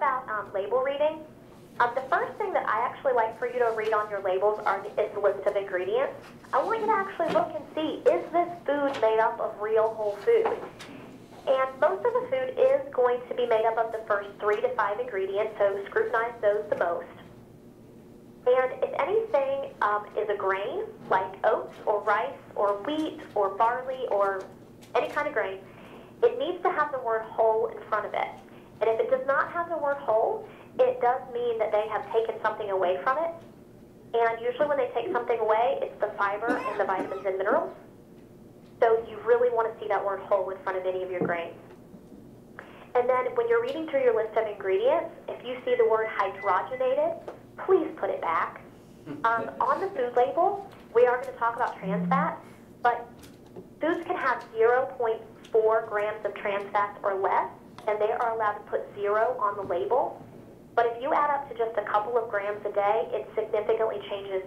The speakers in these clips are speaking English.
about label reading. The first thing that I actually like for you to read on your labels is the list of ingredients. I want you to actually look and see, is this food made up of real whole food? And most of the food is going to be made up of the first 3 to 5 ingredients, so scrutinize those the most. And if anything is a grain, like oats or rice or wheat or barley or any kind of grain, it needs to have the word whole in front of it. And if it does not have the word whole, it does mean that they have taken something away from it. And usually when they take something away, it's the fiber and the vitamins and minerals. So you really want to see that word whole in front of any of your grains. And then when you're reading through your list of ingredients, if you see the word hydrogenated, please put it back. On the food label, we are going to talk about trans fat, but foods can have 0.4 grams of trans fats or less, and they are allowed to put 0 on the label. But if you add up to just a couple of grams a day, it significantly changes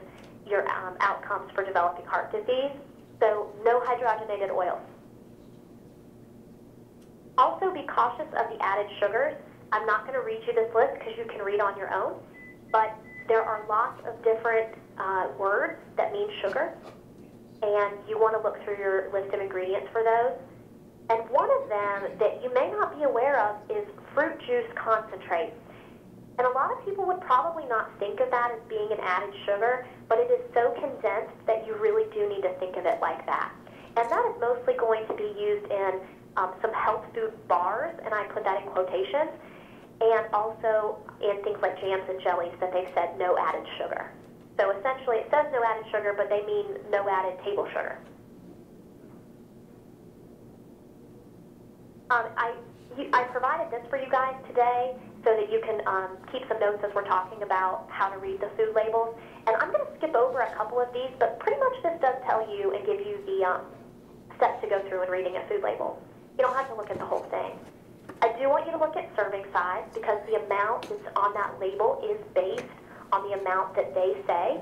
your outcomes for developing heart disease. So no hydrogenated oils. Also be cautious of the added sugars. I'm not going to read you this list because you can read on your own, but there are lots of different words that mean sugar, and you want to look through your list of ingredients for those. And one of them that you may not be aware of is fruit juice concentrate. And a lot of people would probably not think of that as being an added sugar, but it is so condensed that you really do need to think of it like that. And that is mostly going to be used in some health food bars, and I put that in quotations, and also in things like jams and jellies that they've said no added sugar. So essentially it says no added sugar, but they mean no added table sugar. I provided this for you guys today so that you can keep some notes as we're talking about how to read the food labels. And I'm going to skip over a couple of these, but pretty much this does tell you and give you the steps to go through in reading a food label. You don't have to look at the whole thing. I do want you to look at serving size because the amount that's on that label is based on the amount that they say.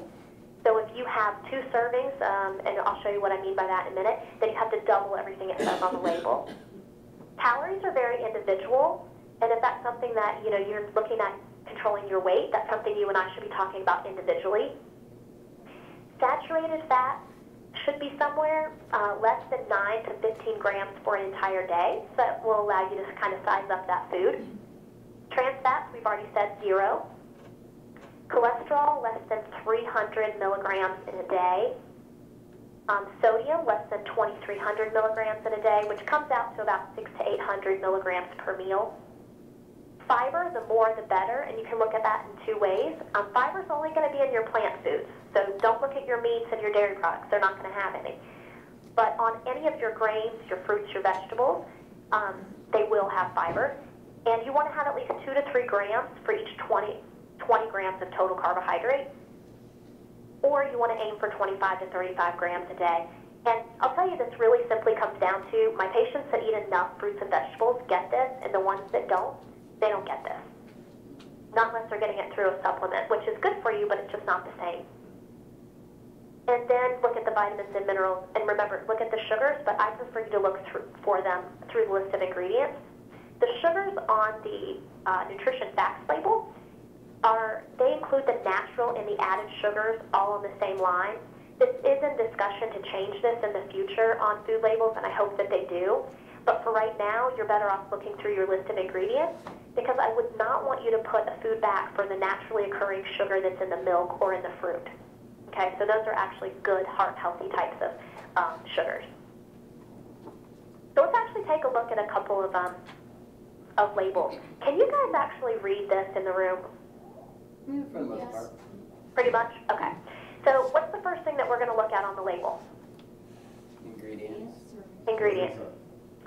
So if you have 2 servings, and I'll show you what I mean by that in a minute, then you have to double everything it says on the label. Calories are very individual, and if that's something that you're looking at controlling your weight, that's something you and I should be talking about individually. Saturated fat should be somewhere less than 9 to 15 grams for an entire day, so that will allow you to kind of size up that food. Trans fats, we've already said 0. Cholesterol, less than 300 milligrams in a day. Sodium, less than 2,300 milligrams in a day, which comes out to about 600 to 800 milligrams per meal. Fiber, the more the better, and you can look at that in 2 ways. Fiber is only going to be in your plant foods, so don't look at your meats and your dairy products. They're not going to have any. But on any of your grains, your fruits, your vegetables, they will have fiber. And you want to have at least 2 to 3 grams for each 20 grams of total carbohydrate. Or you want to aim for 25 to 35 grams a day. And I'll tell you, this really simply comes down to my patients that eat enough fruits and vegetables get this, and the ones that don't, they don't get this. Not unless they're getting it through a supplement, which is good for you, but it's just not the same. And then look at the vitamins and minerals. And remember, look at the sugars, but I prefer you to look for them through the list of ingredients. The sugars on the nutrition facts label they include the natural and the added sugars all on the same line. This is in discussion to change this in the future on food labels, and I hope that they do. But for right now, you're better off looking through your list of ingredients because I would not want you to put a food back for the naturally occurring sugar that's in the milk or in the fruit. Okay, so those are actually good, heart-healthy types of sugars. So let's actually take a look at a couple of labels. Can you guys actually read this in the room? Yeah, for the most part. Pretty much? Okay. So what's the first thing that we're going to look at on the label? Ingredients. Ingredients.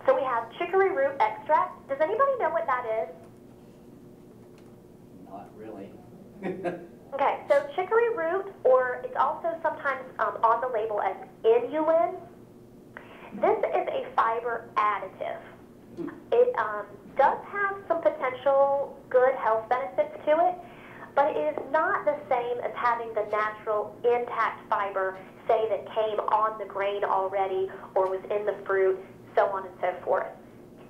So we have chicory root extract. Does anybody know what that is? Not really. Okay, so chicory root, or it's also sometimes on the label as inulin. This is a fiber additive. It does have some potential good health benefits to it, but it is not the same as having the natural intact fiber, say, that came on the grain already or was in the fruit, so on and so forth.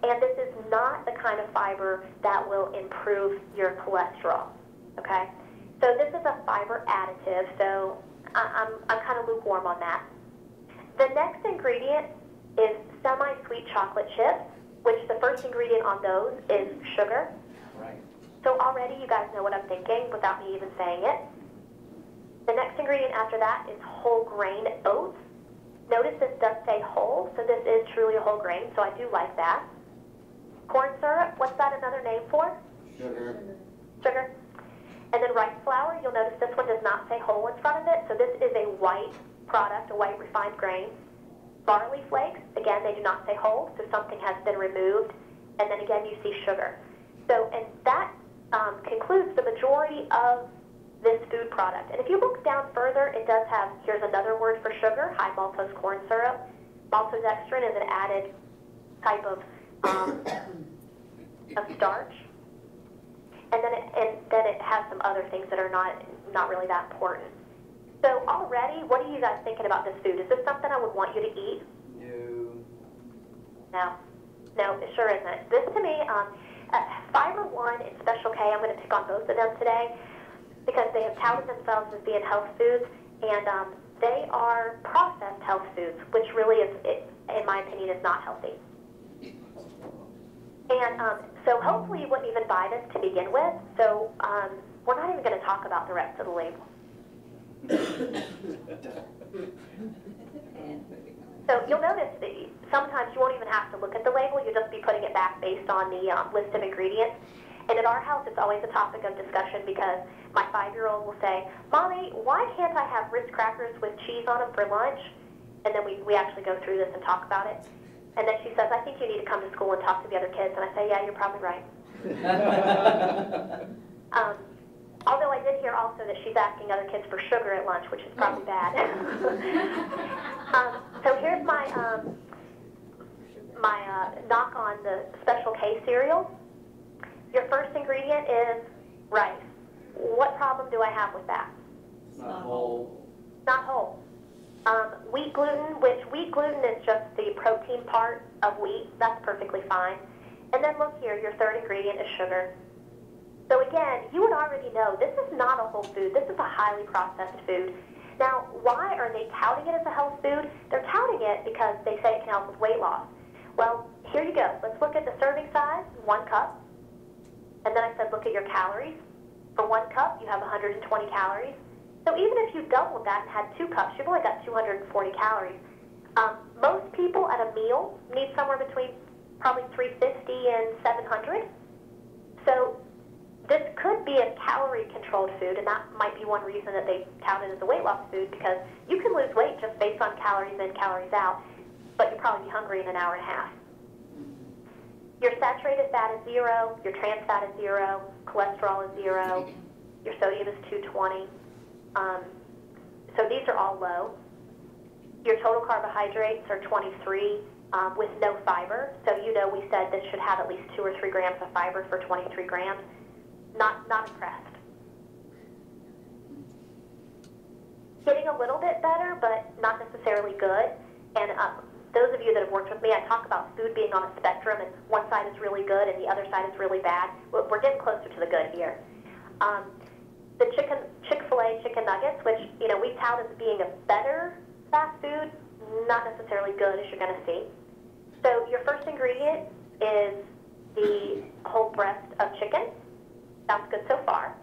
And this is not the kind of fiber that will improve your cholesterol, okay? So this is a fiber additive, so I'm kind of lukewarm on that. The next ingredient is semi-sweet chocolate chips, which the first ingredient on those is sugar. Right. So already you guys know what I'm thinking without me even saying it. The next ingredient after that is whole grain oats. Notice this does say whole, so this is truly a whole grain, so I do like that. Corn syrup, what's that another name for? Sugar. Sugar. And then rice flour, you'll notice this one does not say whole in front of it, so this is a white product, a white refined grain. Barley flakes, again, they do not say whole, so something has been removed. And then again, you see sugar. So, and that concludes the majority of this food product. And if you look down further, it does have, here's another word for sugar, high maltose corn syrup. Maltodextrin is an added type of starch. And then it has some other things that are not really that important. So already, what are you guys thinking about this food? Is this something I would want you to eat? No, it sure isn't. This to me, Fiber One and Special K, I'm going to pick on both of them today because they have touted themselves as being health foods, and they are processed health foods, which really is, in my opinion, is not healthy. And so hopefully you wouldn't even buy this to begin with, so we're not even going to talk about the rest of the label. So you'll notice that sometimes you won't even have to look at the label, you'll just be putting it back based on the list of ingredients. And at our house, it's always a topic of discussion because my 5-year-old will say, Mommy, why can't I have Ritz crackers with cheese on them for lunch? And then we actually go through this and talk about it. And then she says, I think you need to come to school and talk to the other kids. And I say, yeah, you're probably right. Although I did hear also that she's asking other kids for sugar at lunch, which is probably bad. So here's my knock on the Special K cereal. Your first ingredient is rice. What problem do I have with that? It's not whole. Not whole. Wheat gluten, which wheat gluten is just the protein part of wheat. That's perfectly fine. And then look here, your third ingredient is sugar. So again, you would already know this is not a whole food. This is a highly processed food. Now, why are they touting it as a health food? They're touting it because they say it can help with weight loss. Well, here you go. Let's look at the serving size, 1 cup. And then I said look at your calories. For 1 cup, you have 120 calories. So even if you doubled that and had 2 cups, you've only got 240 calories. Most people at a meal need somewhere between probably 350 and 700. So this could be a calorie-controlled food, and that might be one reason that they tout it as a weight loss food, because you can lose weight just based on calories in, calories out, but you'll probably be hungry in an hour and a half. Your saturated fat is 0, your trans fat is 0, cholesterol is 0, your sodium is 220. So these are all low. Your total carbohydrates are 23 with no fiber. So you know we said this should have at least 2 or 3 grams of fiber for 23 grams. Not impressed. Getting a little bit better, but not necessarily good. And those of you that have worked with me, I talk about food being on a spectrum, and one side is really good and the other side is really bad. We're getting closer to the good here. The Chick-fil-A chicken nuggets, which we tout as being a better fast food, not necessarily good as you're going to see. So your first ingredient is the whole breast of chicken. Sounds good so far.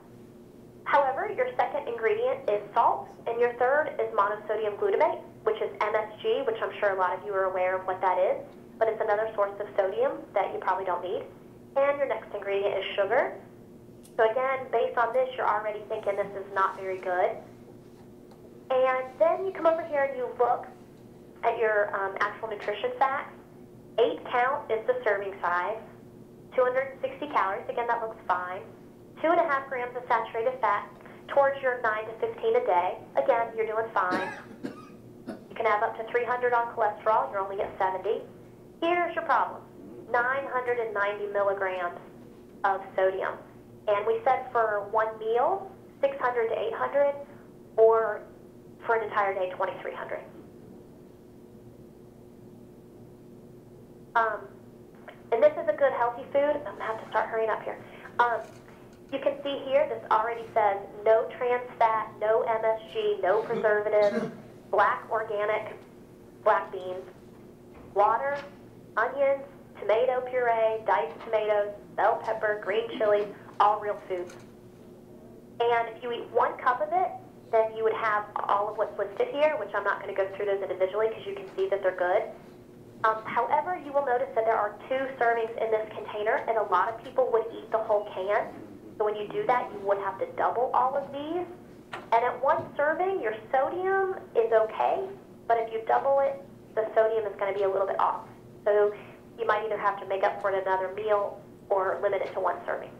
However, your second ingredient is salt, and your third is monosodium glutamate, which is MSG, which I'm sure a lot of you are aware of what that is, but it's another source of sodium that you probably don't need. And your next ingredient is sugar. So again, based on this, you're already thinking this is not very good. And then you come over here and you look at your actual nutrition facts. 8 count is the serving size. 260 calories, again, that looks fine. 2.5 grams of saturated fat towards your 9 to 15 a day. Again, you're doing fine. You can have up to 300 on cholesterol. You're only at 70. Here's your problem. 990 milligrams of sodium. And we said for one meal, 600 to 800, or for an entire day, 2,300. And And this is a good healthy food. I'm going to have to start hurrying up here. You can see here, this already says no trans fat, no MSG, no preservatives, black organic black beans, water, onions, tomato puree, diced tomatoes, bell pepper, green chilies, all real foods. And if you eat 1 cup of it, then you would have all of what's listed here, which I'm not going to go through those individually because you can see that they're good. However, you will notice that there are 2 servings in this container, and a lot of people would eat the whole can. So when you do that, you would have to double all of these. And at 1 serving, your sodium is okay, but if you double it, the sodium is going to be a little bit off. So you might either have to make up for it another meal or limit it to 1 serving.